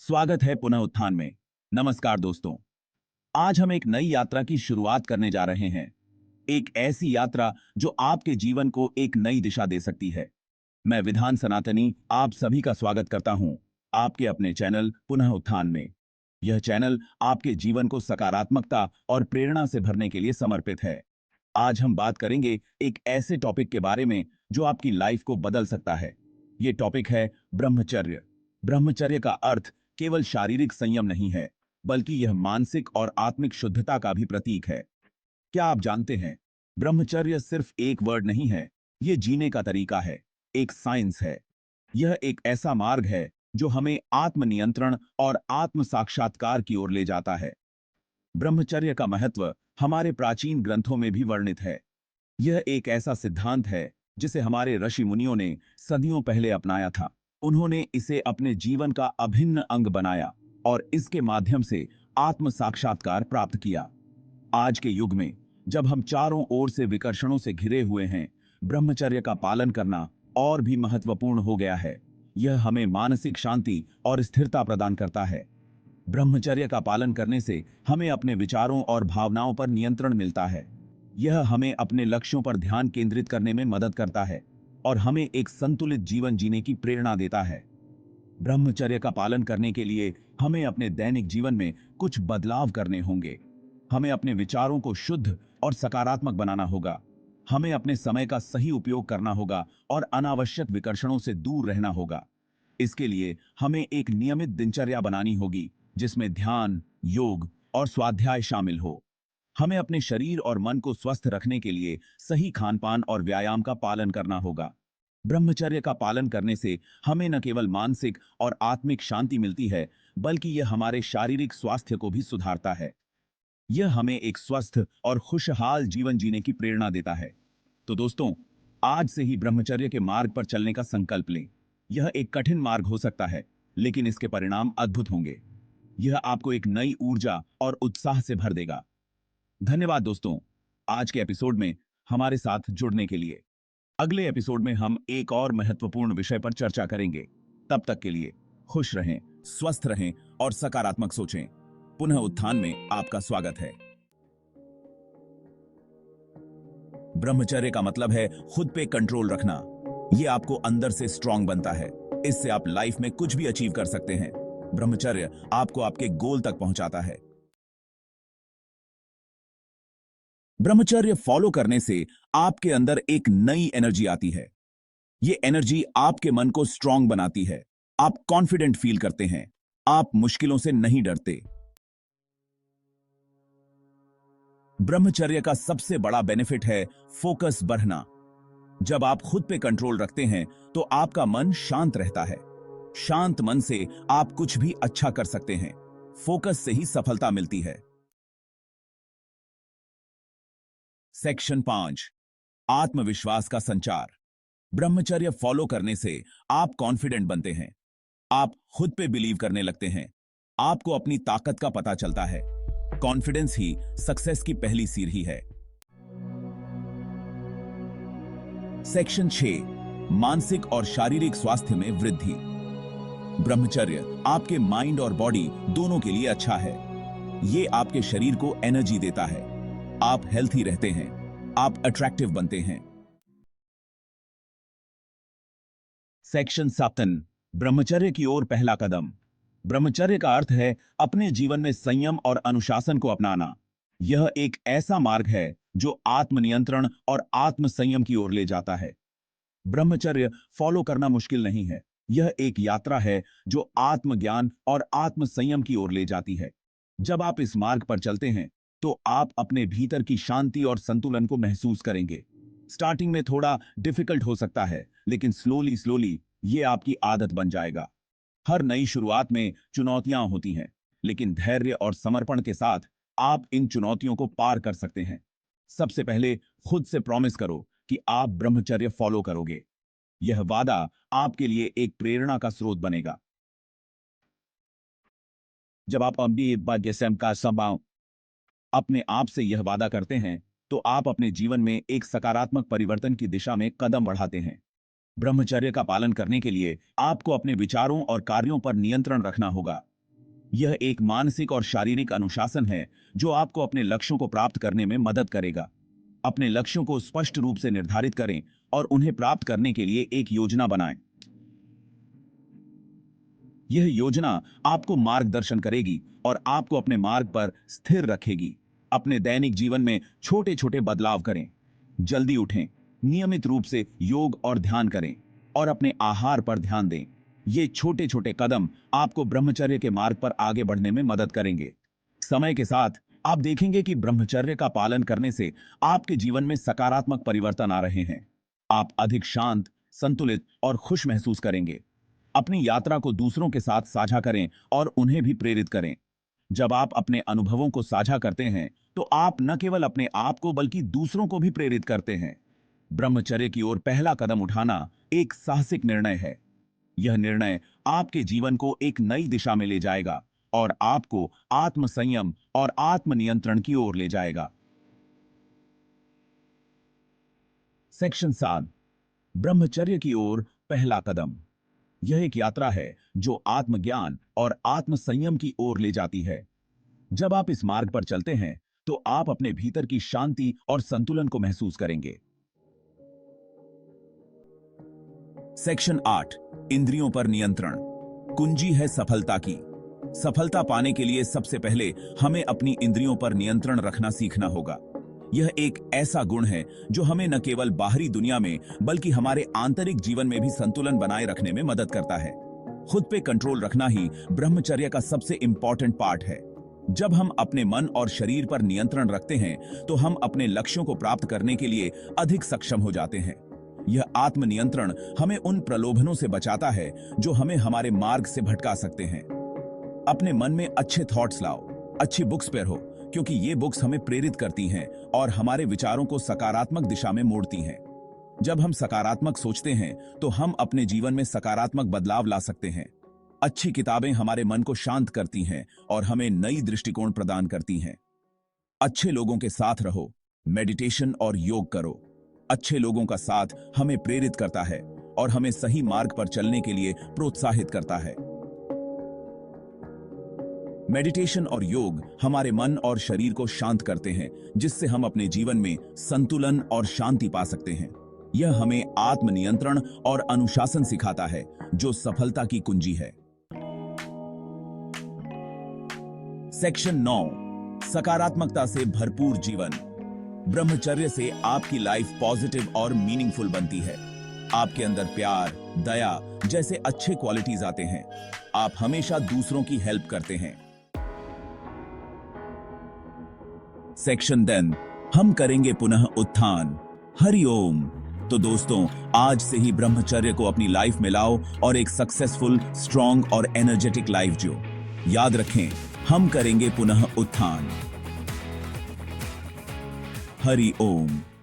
स्वागत है पुनः उत्थान में। नमस्कार दोस्तों। आज हम एक नई यात्रा की शुरुआत करने जा रहे हैं। एक ऐसी यात्रा जो आपके जीवन को एक नई दिशा दे सकती है। मैं विधान सनातनी आप सभी का स्वागत करता हूं आपके अपने चैनल पुनः उत्थान में। यह चैनल आपके जीवन को सकारात्मकता और प्रेरणा से भरने के लिए समर्पित है। आज हम बात करेंगे एक ऐसे टॉपिक के बारे में जो आपकी लाइफ को बदल सकता है। ये टॉपिक है ब्रह्मचर्य। ब्रह्मचर्य का अर्थ केवल शारीरिक संयम नहीं है, बल्कि यह मानसिक और आत्मिक शुद्धता का भी प्रतीक है। क्या आप जानते हैं, ब्रह्मचर्य सिर्फ एक वर्ड नहीं है, ये जीने का तरीका है, एक साइंस है। यह एक ऐसा मार्ग है जो हमें आत्मनियंत्रण और आत्म साक्षात्कार की ओर ले जाता है। ब्रह्मचर्य का महत्व हमारे प्राचीन ग्रंथों में भी वर्णित है। यह एक ऐसा सिद्धांत है जिसे हमारे ऋषि मुनियों ने सदियों पहले अपनाया था। उन्होंने इसे अपने जीवन का अभिन्न अंग बनाया और इसके माध्यम से आत्म साक्षात्कार प्राप्त किया। आज के युग में जब हम चारों ओर से विकर्षणों से घिरे हुए हैं, ब्रह्मचर्य का पालन करना और भी महत्वपूर्ण हो गया है। यह हमें मानसिक शांति और स्थिरता प्रदान करता है। ब्रह्मचर्य का पालन करने से हमें अपने विचारों और भावनाओं पर नियंत्रण मिलता है। यह हमें अपने लक्ष्यों पर ध्यान केंद्रित करने में मदद करता है और हमें एक संतुलित जीवन जीने की प्रेरणा देता है। ब्रह्मचर्य का पालन करने के लिए हमें अपने दैनिक जीवन में कुछ बदलाव करने होंगे। हमें अपने विचारों को शुद्ध और सकारात्मक बनाना होगा। हमें अपने समय का सही उपयोग करना होगा और अनावश्यक विकर्षणों से दूर रहना होगा। इसके लिए हमें एक नियमित दिनचर्या बनानी होगी, जिसमें ध्यान, योग और स्वाध्याय शामिल हो। हमें अपने शरीर और मन को स्वस्थ रखने के लिए सही खानपान और व्यायाम का पालन करना होगा। ब्रह्मचर्य का पालन करने से हमें न केवल मानसिक और आत्मिक शांति मिलती है, बल्कि यह हमारे शारीरिक स्वास्थ्य को भी सुधारता है। यह हमें एक स्वस्थ और खुशहाल जीवन जीने की प्रेरणा देता है। तो दोस्तों, आज से ही ब्रह्मचर्य के मार्ग पर चलने का संकल्प लें। यह एक कठिन मार्ग हो सकता है, लेकिन इसके परिणाम अद्भुत होंगे। यह आपको एक नई ऊर्जा और उत्साह से भर देगा। धन्यवाद दोस्तों, आज के एपिसोड में हमारे साथ जुड़ने के लिए। अगले एपिसोड में हम एक और महत्वपूर्ण विषय पर चर्चा करेंगे। तब तक के लिए खुश रहें, स्वस्थ रहें और सकारात्मक सोचें। पुनः उत्थान में आपका स्वागत है। ब्रह्मचर्य का मतलब है खुद पे कंट्रोल रखना। यह आपको अंदर से स्ट्रांग बनता है। इससे आप लाइफ में कुछ भी अचीव कर सकते हैं। ब्रह्मचर्य आपको आपके गोल तक पहुंचाता है। ब्रह्मचर्य फॉलो करने से आपके अंदर एक नई एनर्जी आती है। ये एनर्जी आपके मन को स्ट्रांग बनाती है। आप कॉन्फिडेंट फील करते हैं। आप मुश्किलों से नहीं डरते। ब्रह्मचर्य का सबसे बड़ा बेनिफिट है फोकस बढ़ना। जब आप खुद पे कंट्रोल रखते हैं तो आपका मन शांत रहता है। शांत मन से आप कुछ भी अच्छा कर सकते हैं। फोकस से ही सफलता मिलती है। सेक्शन 5, आत्मविश्वास का संचार। ब्रह्मचर्य फॉलो करने से आप कॉन्फिडेंट बनते हैं। आप खुद पे बिलीव करने लगते हैं। आपको अपनी ताकत का पता चलता है। कॉन्फिडेंस ही सक्सेस की पहली सीढ़ी है। सेक्शन 6, मानसिक और शारीरिक स्वास्थ्य में वृद्धि। ब्रह्मचर्य आपके माइंड और बॉडी दोनों के लिए अच्छा है। ये आपके शरीर को एनर्जी देता है। आप हेल्थी रहते हैं। आप अट्रैक्टिव बनते हैं। सेक्शन 7, ब्रह्मचर्य की ओर पहला कदम। ब्रह्मचर्य का अर्थ है अपने जीवन में संयम और अनुशासन को अपनाना। यह एक ऐसा मार्ग है जो आत्मनियंत्रण और आत्म संयम की ओर ले जाता है। ब्रह्मचर्य फॉलो करना मुश्किल नहीं है। यह एक यात्रा है जो आत्मज्ञान और आत्म संयम की ओर ले जाती है। जब आप इस मार्ग पर चलते हैं तो आप अपने भीतर की शांति और संतुलन को महसूस करेंगे। स्टार्टिंग में थोड़ा डिफिकल्ट हो सकता है, लेकिन स्लोली स्लोली ये आपकी आदत बन जाएगा। हर नई शुरुआत में चुनौतियां होती हैं, लेकिन धैर्य और समर्पण के साथ आप इन चुनौतियों को पार कर सकते हैं। सबसे पहले खुद से प्रॉमिस करो कि आप ब्रह्मचर्य फॉलो करोगे। यह वादा आपके लिए एक प्रेरणा का स्रोत बनेगा। जब आप अभी BDSM का स्वभाव अपने आप से यह वादा करते हैं, तो आप अपने जीवन में एक सकारात्मक परिवर्तन की दिशा में कदम बढ़ाते हैं। ब्रह्मचर्य का पालन करने के लिए आपको अपने विचारों और कार्यों पर नियंत्रण रखना होगा। यह एक मानसिक और शारीरिक अनुशासन है जो आपको अपने लक्ष्यों को प्राप्त करने में मदद करेगा। अपने लक्ष्यों को स्पष्ट रूप से निर्धारित करें और उन्हें प्राप्त करने के लिए एक योजना बनाएं। यह योजना आपको मार्गदर्शन करेगी और आपको अपने मार्ग पर स्थिर रखेगी। अपने दैनिक जीवन में छोटे छोटे बदलाव करें। जल्दी उठें, नियमित रूप से योग और ध्यान करें और अपने आहार पर ध्यान दें। ये छोटे छोटे कदम आपको ब्रह्मचर्य के मार्ग पर आगे बढ़ने में मदद करेंगे। समय के साथ आप देखेंगे कि ब्रह्मचर्य का पालन करने से आपके जीवन में सकारात्मक परिवर्तन आ रहे हैं। आप अधिक शांत, संतुलित और खुश महसूस करेंगे। अपनी यात्रा को दूसरों के साथ साझा करें और उन्हें भी प्रेरित करें। जब आप अपने अनुभवों को साझा करते हैं तो आप न केवल अपने आप को बल्कि दूसरों को भी प्रेरित करते हैं। ब्रह्मचर्य की ओर पहला कदम उठाना एक साहसिक निर्णय है। यह निर्णय आपके जीवन को एक नई दिशा में ले जाएगा और आपको आत्म संयम और आत्मनियंत्रण की ओर ले जाएगा। सेक्शन 7, ब्रह्मचर्य की ओर पहला कदम। यह एक यात्रा है जो आत्मज्ञान और आत्म संयम की ओर ले जाती है। जब आप इस मार्ग पर चलते हैं तो आप अपने भीतर की शांति और संतुलन को महसूस करेंगे। सेक्शन 8, इंद्रियों पर नियंत्रण। कुंजी है सफलता की। सफलता पाने के लिए सबसे पहले हमें अपनी इंद्रियों पर नियंत्रण रखना सीखना होगा। यह एक ऐसा गुण है जो हमें न केवल बाहरी दुनिया में बल्कि हमारे आंतरिक जीवन में भी संतुलन बनाए रखने में मदद करता है। खुद पे कंट्रोल रखना ही ब्रह्मचर्य का सबसे इंपॉर्टेंट पार्ट है। जब हम अपने मन और शरीर पर नियंत्रण रखते हैं तो हम अपने लक्ष्यों को प्राप्त करने के लिए अधिक सक्षम हो जाते हैं। यह आत्मनियंत्रण हमें उन प्रलोभनों से बचाता है जो हमें हमारे मार्ग से भटका सकते हैं। अपने मन में अच्छे थॉट्स लाओ, अच्छी बुक्स पढ़ो, क्योंकि ये बुक्स हमें प्रेरित करती हैं और हमारे विचारों को सकारात्मक दिशा में मोड़ती हैं। जब हम सकारात्मक सोचते हैं तो हम अपने जीवन में सकारात्मक बदलाव ला सकते हैं। अच्छी किताबें हमारे मन को शांत करती हैं और हमें नई दृष्टिकोण प्रदान करती हैं। अच्छे लोगों के साथ रहो, मेडिटेशन और योग करो। अच्छे लोगों का साथ हमें प्रेरित करता है और हमें सही मार्ग पर चलने के लिए प्रोत्साहित करता है। मेडिटेशन और योग हमारे मन और शरीर को शांत करते हैं, जिससे हम अपने जीवन में संतुलन और शांति पा सकते हैं। यह हमें आत्मनियंत्रण और अनुशासन सिखाता है, जो सफलता की कुंजी है। सेक्शन 9, सकारात्मकता से भरपूर जीवन। ब्रह्मचर्य से आपकी लाइफ पॉजिटिव और मीनिंगफुल बनती है। आपके अंदर प्यार, दया जैसे अच्छे क्वालिटीज आते हैं। आप हमेशा दूसरों की हेल्प करते हैं। सेक्शन 10, हम करेंगे पुनः उत्थान। हरि ओम। तो दोस्तों, आज से ही ब्रह्मचर्य को अपनी लाइफ में लाओ और एक सक्सेसफुल, स्ट्रॉन्ग और एनर्जेटिक लाइफ जियो। याद रखें, हम करेंगे पुनः उत्थान। हरि ओम।